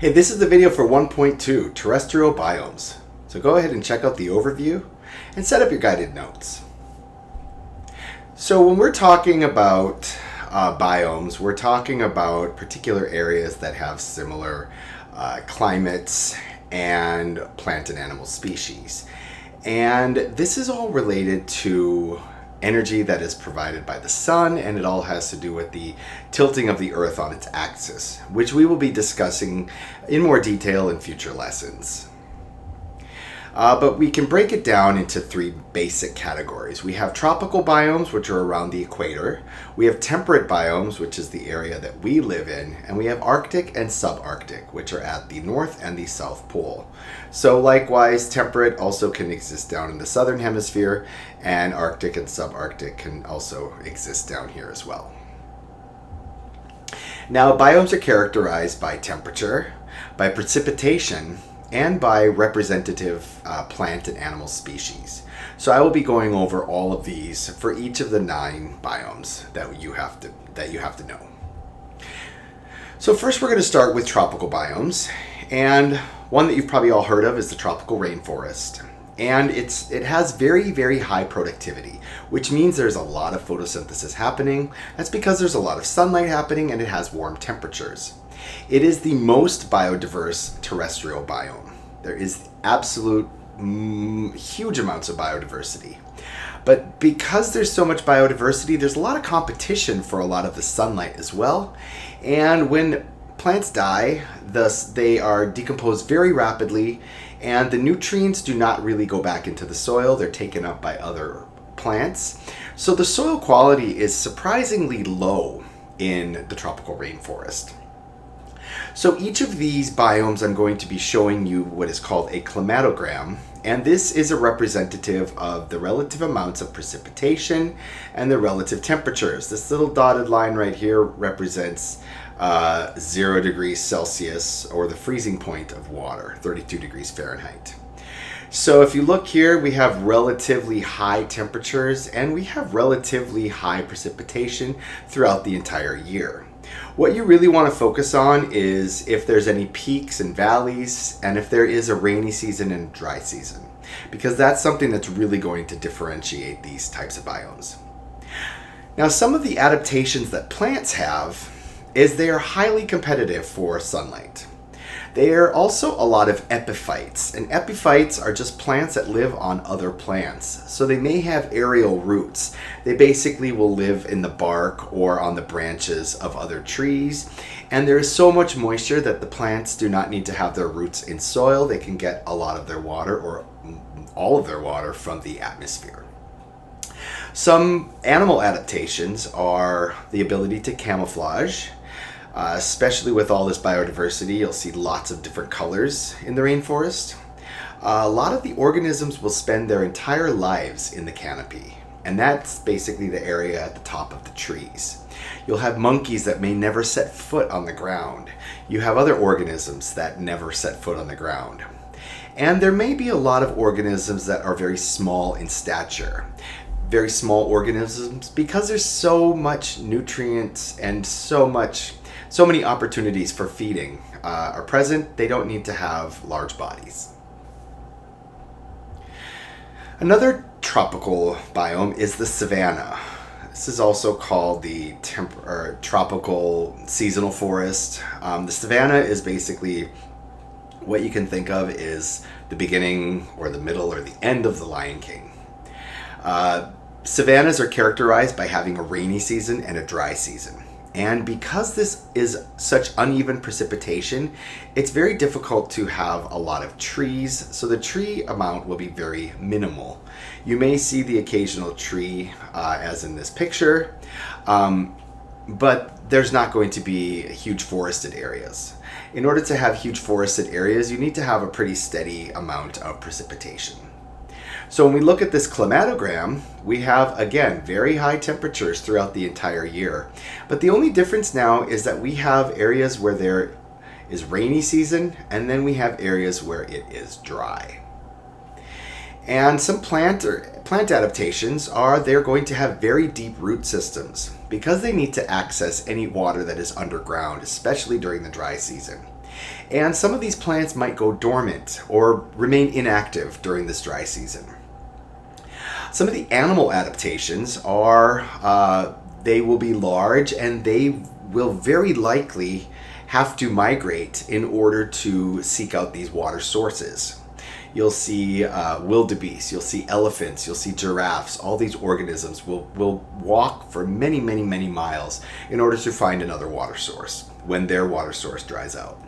Hey, this is the video for 1.2, Terrestrial Biomes. So go ahead and check out the overview and set up your guided notes. So when we're talking about biomes, we're talking about particular areas that have similar climates and plant and animal species. And this is all related to energy that is provided by the sun, and it all has to do with the tilting of the earth on its axis, which we will be discussing in more detail in future lessons. But we can break it down into three basic categories. We have tropical biomes, which are around the equator. We have temperate biomes, which is the area that we live in. And we have Arctic and subarctic, which are at the North and the South Pole. So likewise, temperate also can exist down in the southern hemisphere, and Arctic and subarctic can also exist down here as well. Now, biomes are characterized by temperature, by precipitation, and by representative plant and animal species. So I will be going over all of these for each of the 9 biomes that you have to know. So first we're going to start with tropical biomes, and one that you've probably all heard of is the tropical rainforest. And it has very, very high productivity, which means there's a lot of photosynthesis happening. That's because there's a lot of sunlight happening, and it has warm temperatures. It is the most biodiverse terrestrial biome. There is absolute huge amounts of biodiversity. But because there's so much biodiversity, there's a lot of competition for a lot of the sunlight as well. And when plants die, thus they are decomposed very rapidly, and the nutrients do not really go back into the soil. They're taken up by other plants. So the soil quality is surprisingly low in the tropical rainforest. So each of these biomes, I'm going to be showing you what is called a climatogram, and this is a representative of the relative amounts of precipitation and the relative temperatures. This little dotted line right here represents 0 degrees Celsius, or the freezing point of water, 32 degrees Fahrenheit. So if you look here, we have relatively high temperatures and we have relatively high precipitation throughout the entire year. What you really want to focus on is if there's any peaks and valleys, and if there is a rainy season and dry season, because that's something that's really going to differentiate these types of biomes. Now, some of the adaptations that plants have is they are highly competitive for sunlight. There are also a lot of epiphytes, and epiphytes are just plants that live on other plants. So they may have aerial roots. They basically will live in the bark or on the branches of other trees. And there is so much moisture that the plants do not need to have their roots in soil. They can get a lot of their water, or all of their water, from the atmosphere. Some animal adaptations are the ability to camouflage. Especially with all this biodiversity, you'll see lots of different colors in the rainforest. A lot of the organisms will spend their entire lives in the canopy, and that's basically the area at the top of the trees. You'll have monkeys that may never set foot on the ground. You have other organisms that never set foot on the ground. And there may be a lot of organisms that are very small in stature. Very small organisms, because there's so much nutrients and so many opportunities for feeding are present. They don't need to have large bodies. Another tropical biome is the savanna. This is also called the tropical seasonal forest. The savanna is basically what you can think of is the beginning or the middle or the end of the Lion King. Savannas are characterized by having a rainy season and a dry season. And because this is such uneven precipitation, it's very difficult to have a lot of trees, so the tree amount will be very minimal. You may see the occasional tree, as in this picture, but there's not going to be huge forested areas. In order to have huge forested areas, you need to have a pretty steady amount of precipitation. So when we look at this climatogram, we have, again, very high temperatures throughout the entire year. But the only difference now is that we have areas where there is rainy season, and then we have areas where it is dry. And some plant adaptations are they're going to have very deep root systems because they need to access any water that is underground, especially during the dry season. And some of these plants might go dormant or remain inactive during this dry season. Some of the animal adaptations are they will be large, and they will very likely have to migrate in order to seek out these water sources. You'll see wildebeest, you'll see elephants, you'll see giraffes. All these organisms will walk for many, many, many miles in order to find another water source when their water source dries out.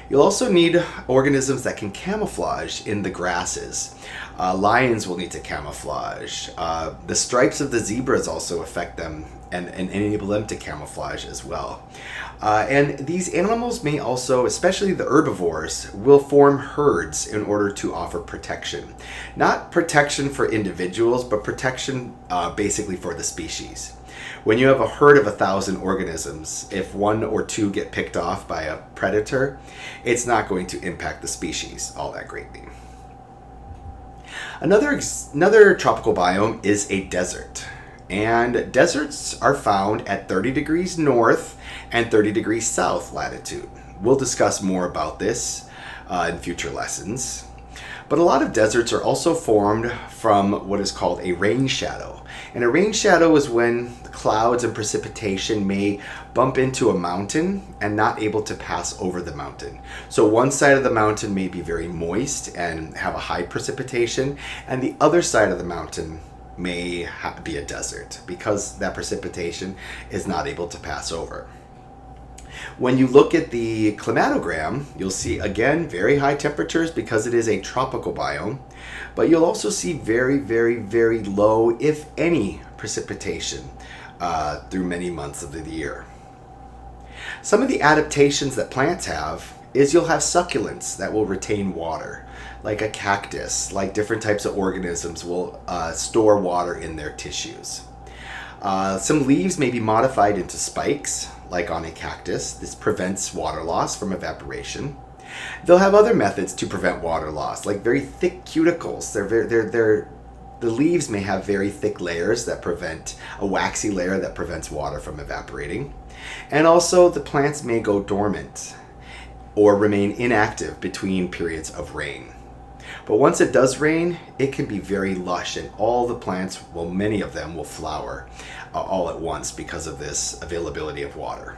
You'll also need organisms that can camouflage in the grasses. Lions will need to camouflage. The stripes of the zebras also affect them and enable them to camouflage as well. And these animals may also, especially the herbivores, will form herds in order to offer protection. Not protection for individuals, but protection basically for the species. When you have a herd of 1,000 organisms, if one or two get picked off by a predator, it's not going to impact the species all that greatly. Another tropical biome is a desert. And deserts are found at 30 degrees north and 30 degrees south latitude. We'll discuss more about this in future lessons. But a lot of deserts are also formed from what is called a rain shadow. And a rain shadow is when the clouds and precipitation may bump into a mountain and not able to pass over the mountain. So one side of the mountain may be very moist and have a high precipitation, and the other side of the mountain may be a desert because that precipitation is not able to pass over. When you look at the climatogram, you'll see again very high temperatures because it is a tropical biome, but you'll also see very, very, very low, if any, precipitation through many months of the year. Some of the adaptations that plants have is you'll have succulents that will retain water, like a cactus, like different types of organisms will store water in their tissues. Some leaves may be modified into spikes, like on a cactus. This prevents water loss from evaporation. They'll have other methods to prevent water loss, like very thick cuticles. The leaves may have very thick layers that prevent a waxy layer that prevents water from evaporating. And also the plants may go dormant or remain inactive between periods of rain. But once it does rain, it can be very lush, and all the plants, well, many of them will flower all at once because of this availability of water.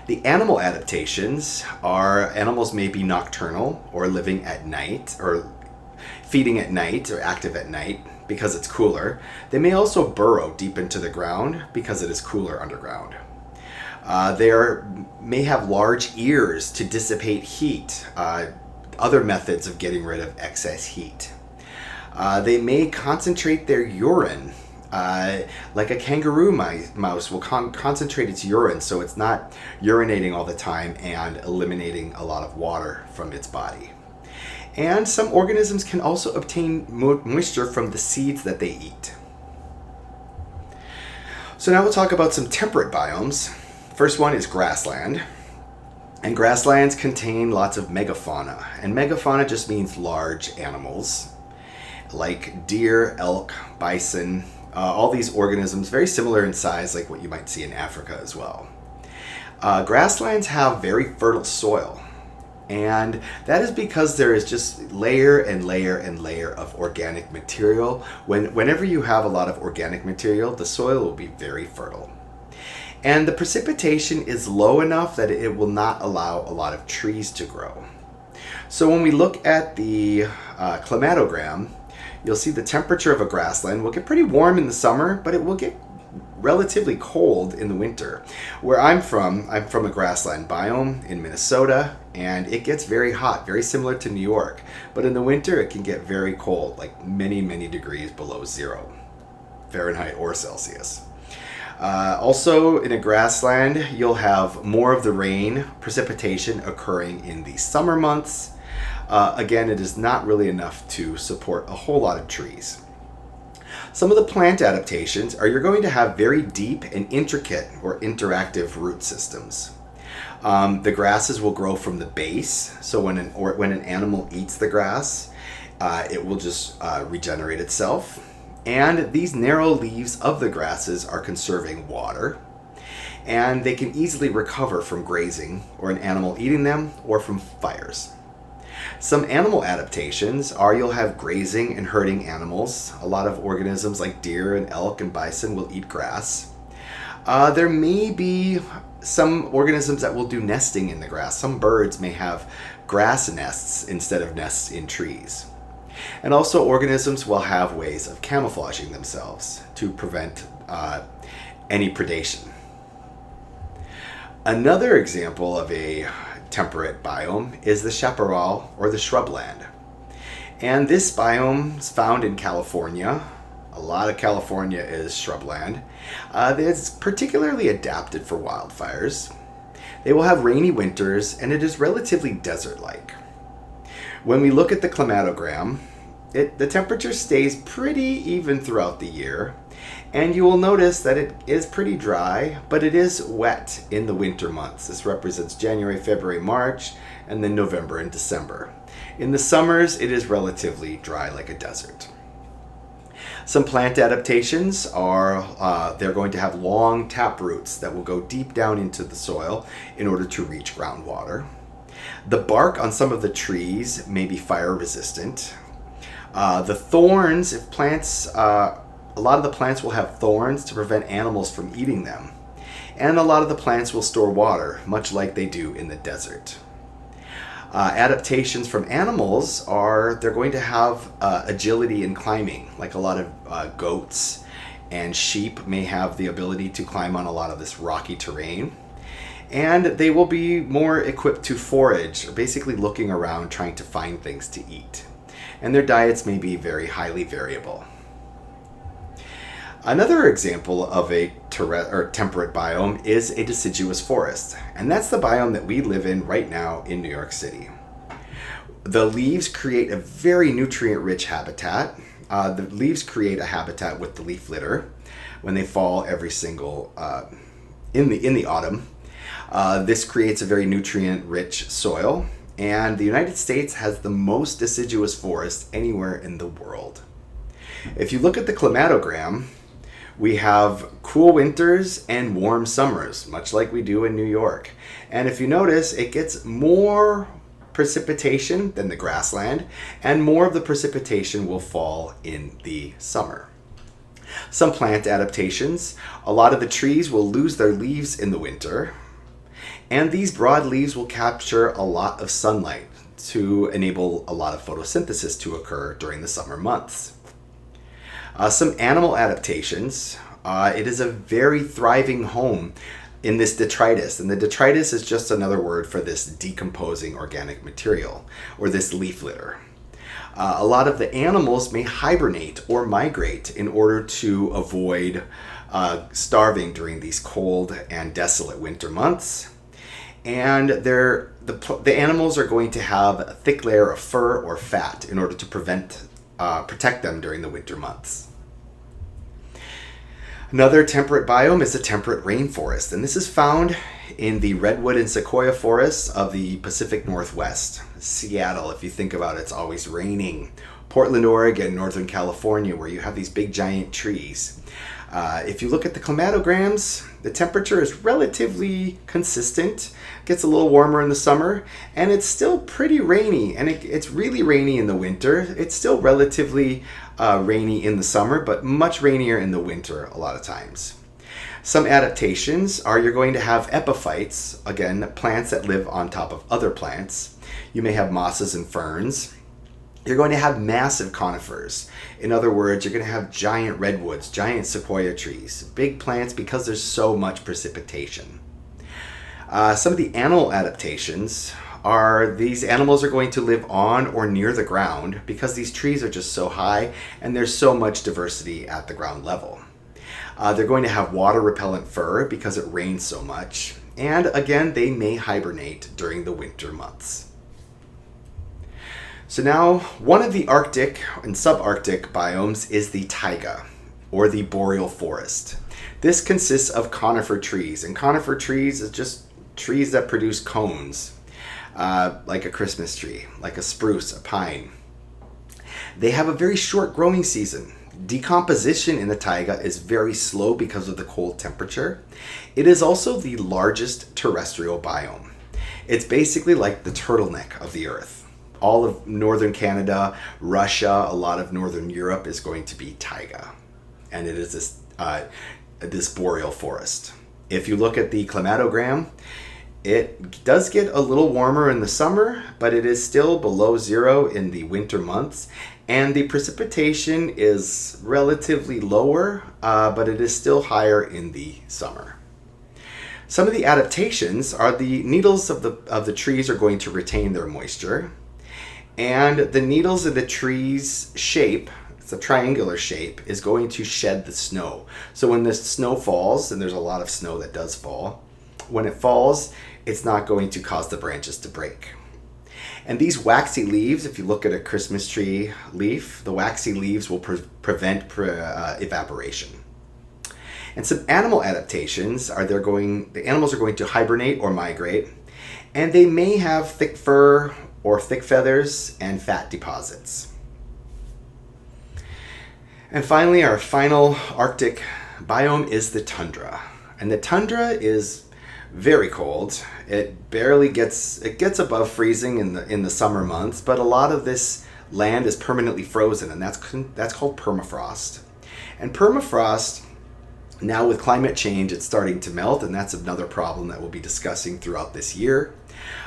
The animal adaptations are animals may be nocturnal or living at night or feeding at night or active at night because it's cooler. They may also burrow deep into the ground because it is cooler underground. They may have large ears to dissipate heat. Other methods of getting rid of excess heat. They may concentrate their urine, like a kangaroo mouse will concentrate its urine so it's not urinating all the time and eliminating a lot of water from its body. And some organisms can also obtain moisture from the seeds that they eat. So now we'll talk about some temperate biomes. First one is grassland. And grasslands contain lots of megafauna. And megafauna just means large animals, like deer, elk, bison, all these organisms, very similar in size like what you might see in Africa as well. Grasslands have very fertile soil. And that is because there is just layer and layer and layer of organic material. Whenever you have a lot of organic material, the soil will be very fertile. And the precipitation is low enough that it will not allow a lot of trees to grow. So when we look at the climatogram, you'll see the temperature of a grassland will get pretty warm in the summer, but it will get relatively cold in the winter. Where I'm from a grassland biome in Minnesota, and it gets very hot, very similar to New York. But in the winter, it can get very cold, like many, many degrees below 0 Fahrenheit or Celsius. Also, in a grassland, you'll have more of the rain precipitation occurring in the summer months. Again, it is not really enough to support a whole lot of trees. Some of the plant adaptations are you're going to have very deep and intricate or interactive root systems. The grasses will grow from the base, so when an animal eats the grass, it will just regenerate itself. And these narrow leaves of the grasses are conserving water. and they can easily recover from grazing or an animal eating them or from fires. Some animal adaptations are you'll have grazing and herding animals. A lot of organisms like deer and elk and bison will eat grass. There may be some organisms that will do nesting in the grass. Some birds may have grass nests instead of nests in trees. And also organisms will have ways of camouflaging themselves to prevent any predation. Another example of a temperate biome is the chaparral or the shrubland. And this biome is found in California. A lot of California is shrubland. It's particularly adapted for wildfires. They will have rainy winters and it is relatively desert-like. When we look at the climatogram, the temperature stays pretty even throughout the year, and you will notice that it is pretty dry, but it is wet in the winter months. This represents January, February, March, and then November and December. In the summers, it is relatively dry like a desert. Some plant adaptations are they're going to have long tap roots that will go deep down into the soil in order to reach groundwater. The bark on some of the trees may be fire resistant. The thorns, if plants, a lot of the plants will have thorns to prevent animals from eating them. And a lot of the plants will store water, much like they do in the desert. Adaptations from animals are they're going to have agility in climbing, like a lot of goats and sheep may have the ability to climb on a lot of this rocky terrain. And they will be more equipped to forage, basically looking around trying to find things to eat. And their diets may be very highly variable. Another example of a temperate biome is a deciduous forest, and that's the biome that we live in right now in New York City. The leaves create a very nutrient-rich habitat. The leaves create a habitat with the leaf litter when they fall every single in the autumn. This creates a very nutrient-rich soil, and the United States has the most deciduous forest anywhere in the world. If you look at the climatogram, we have cool winters and warm summers, much like we do in New York. And if you notice, it gets more precipitation than the grassland, and more of the precipitation will fall in the summer. Some plant adaptations, a lot of the trees will lose their leaves in the winter, and these broad leaves will capture a lot of sunlight to enable a lot of photosynthesis to occur during the summer months. Some animal adaptations, it is a very thriving home in this detritus, and the detritus is just another word for this decomposing organic material, or this leaf litter. A lot of the animals may hibernate or migrate in order to avoid starving during these cold and desolate winter months. And the animals are going to have a thick layer of fur or fat in order to protect them during the winter months. Another temperate biome is the temperate rainforest, and this is found in the redwood and sequoia forests of the Pacific Northwest. Seattle, if you think about it, it's always raining. Portland, Oregon, Northern California, where you have these big giant trees. If you look at the climatograms, the temperature is relatively consistent. It gets a little warmer in the summer, and it's still pretty rainy, and it's really rainy in the winter. It's still relatively rainy in the summer, but much rainier in the winter a lot of times. Some adaptations are you're going to have epiphytes, again, plants that live on top of other plants. You may have mosses and ferns. You're going to have massive conifers. In other words, you're going to have giant redwoods, giant sequoia trees, big plants because there's so much precipitation. Some of the animal adaptations are these animals are going to live on or near the ground because these trees are just so high and there's so much diversity at the ground level. They're going to have water repellent fur because it rains so much. And again, they may hibernate during the winter months. So now, one of the Arctic and subarctic biomes is the taiga, or the boreal forest. This consists of conifer trees, and conifer trees is just trees that produce cones, like a Christmas tree, like a spruce, a pine. They have a very short growing season. Decomposition in the taiga is very slow because of the cold temperature. It is also the largest terrestrial biome. It's basically like the turtleneck of the Earth. All of northern Canada, Russia, a lot of northern Europe is going to be taiga. And it is this boreal forest. If you look at the climatogram, it does get a little warmer in the summer, but it is still below zero in the winter months. And the precipitation is relatively lower, but it is still higher in the summer. Some of the adaptations are the needles of the trees are going to retain their moisture. And the needles of the tree's shape, it's a triangular shape, is going to shed the snow. So when the snow falls, and there's a lot of snow that does fall, when it falls, it's not going to cause the branches to break. And these waxy leaves, if you look at a Christmas tree leaf, the waxy leaves will prevent evaporation. And some animal adaptations are the animals are going to hibernate or migrate, and they may have thick fur or thick feathers and fat deposits. And finally, our final Arctic biome is the tundra. And the tundra is very cold. It gets above freezing in the summer months, but a lot of this land is permanently frozen, and that's called permafrost. And permafrost, now with climate change, it's starting to melt, and that's another problem that we'll be discussing throughout this year.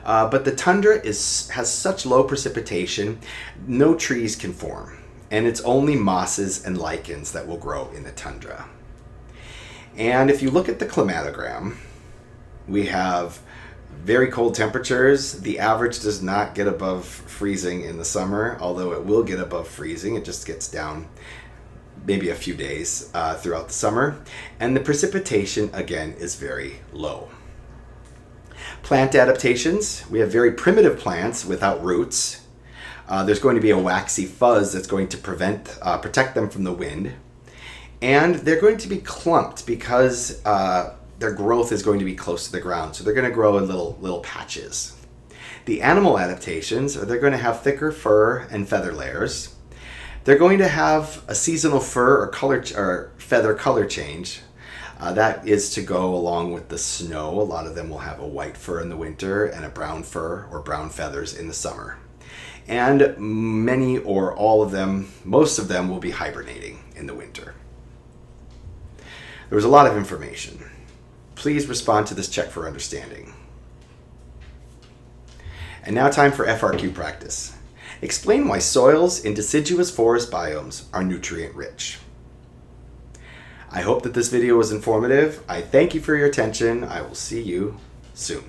But the tundra has such low precipitation, no trees can form, and it's only mosses and lichens that will grow in the tundra. And if you look at the climatogram, we have very cold temperatures. The average does not get above freezing in the summer, although it will get above freezing. It just gets down maybe a few days throughout the summer. And the precipitation, again, is very low. Plant adaptations. We have very primitive plants without roots. There's going to be a waxy fuzz that's going to protect them from the wind. And they're going to be clumped because their growth is going to be close to the ground. So they're going to grow in little patches. The animal adaptations are they're going to have thicker fur and feather layers. They're going to have a seasonal fur or feather color change. That is to go along with the snow. A lot of them will have a white fur in the winter and a brown fur or brown feathers in the summer. And many or all of them, most of them will be hibernating in the winter. There was a lot of information. Please respond to this check for understanding. And now time for FRQ practice. Explain why soils in deciduous forest biomes are nutrient rich. I hope that this video was informative. I thank you for your attention. I will see you soon.